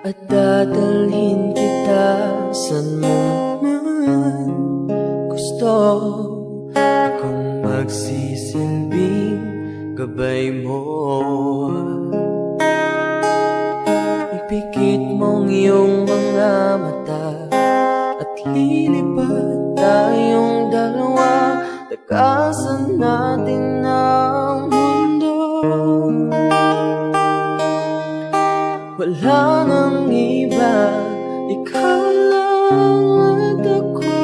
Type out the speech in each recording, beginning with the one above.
at dadalhin kita san mo man gusto. Kung magsisilbing gabay mo, ipikit mong iyong mga mata at lilipad tayong dalawa, takasan natin ang mundo. Wala nang iba, ikaw lang at ako.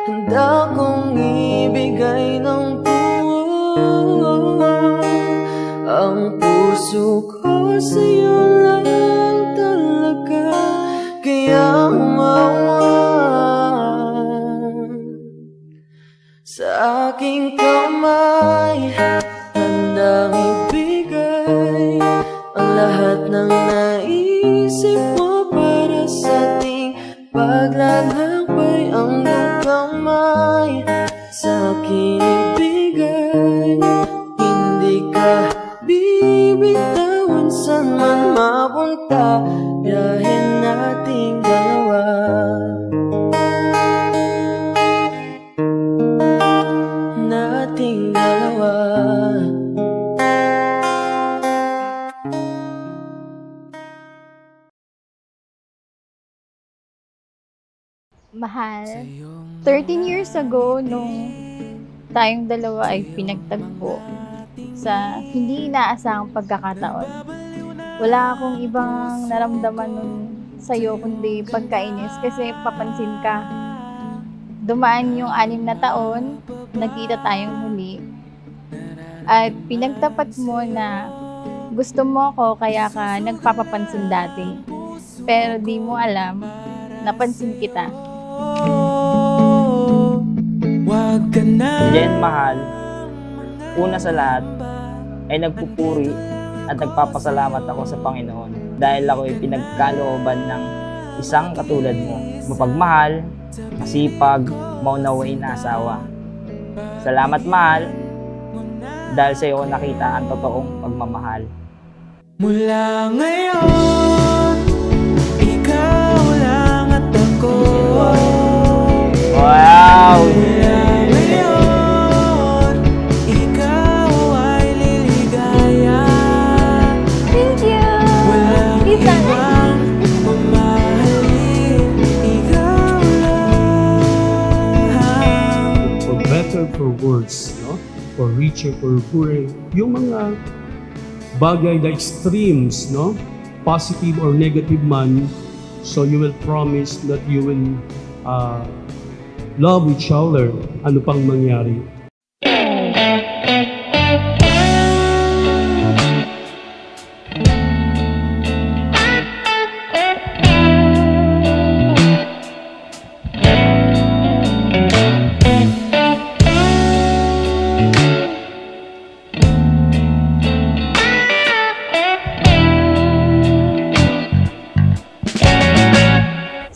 Handa kong ibigay ng buo ang puso ko sa'yo lang talaga. Kaya umawa sa aking kamay, handang ibigay ang lahat ng naisip mo para sa ating paglalakbay. Ang kamay sa aking ibigay, hindi ka bibitawan saan man mapunta, biyahin nating dalawa. Nating dalawa. Mahal, 13 years ago nung tayong dalawa ay pinagtagpo sa hindi inaasahang pagkakataon. Wala akong ibang naramdaman nun sa'yo kundi pagkainis kasi papansin ka. Dumaan yung 6 na taon, nagkita tayong huli. At pinagtapat mo na gusto mo ako kaya ka nagpapapansin dati. Pero di mo alam, napansin kita. Jen, mahal, una sa lahat ay nagpupuri at nagpapasalamat ako sa Panginoon dahil ako ay pinagkalooban ng isang katulad mo, mapagmahal, masipag, maunawain na asawa. Salamat, mahal, dahil sa iyo nakita ang totoong pagmamahal. Mula ngayon, ikaw lang at ako. Wow! Mula ngayon, ikaw ay liligaya. Thank you! Walang ibang mamahalin, ikaw lang. For better, for worse, no? For richer, for poorer, yung mga bagay na extremes, no? Positive or negative man, so you will promise that you will love each other, ano pang mangyari.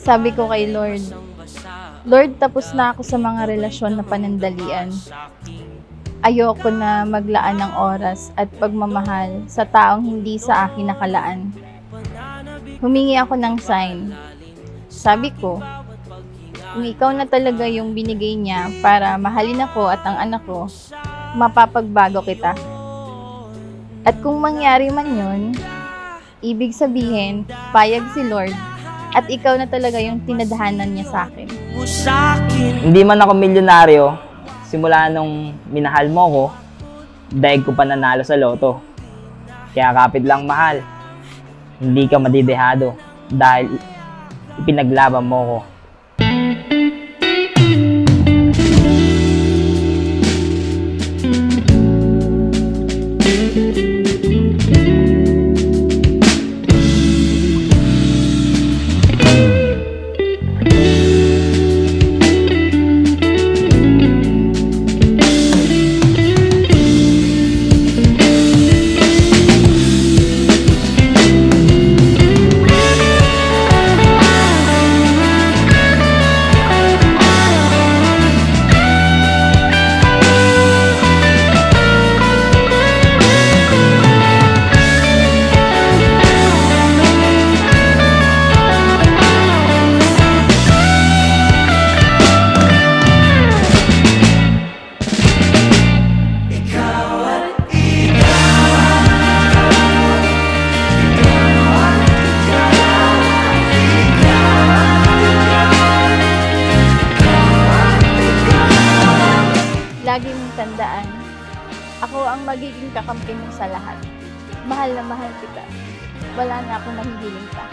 Sabi ko kay Lord, Lord, tapos na ako sa mga relasyon na panandalian. Ayoko na maglaan ng oras at pagmamahal sa taong hindi sa akin nakalaan. Humingi ako ng sign. Sabi ko, kung ikaw na talaga yung binigay niya para mahalin ako at ang anak ko, mapapagbago kita. At kung mangyari man yun, ibig sabihin, payag si Lord at ikaw na talaga yung tinadhanan niya sa akin. Hindi man ako milyonaryo, simula nung minahal mo ko, daig ko pa nanalo sa loto. Kaya kapit lang, mahal, hindi ka madidehado dahil ipinaglaban mo ko. magiging kakampi mo sa lahat. Mahal na mahal kita. Wala na akong mahihiling pa.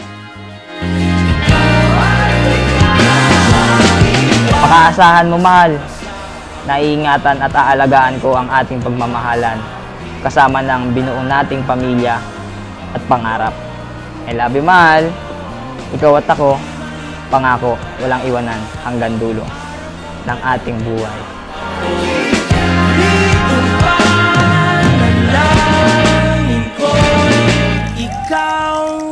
Pakaasahan mo, mahal. Naiingatan at aalagaan ko ang ating pagmamahalan kasama ng binuo nating pamilya at pangarap. I love you, mahal. Ikaw at ako, pangako, walang iwanan hanggang dulo ng ating buhay. Ikaw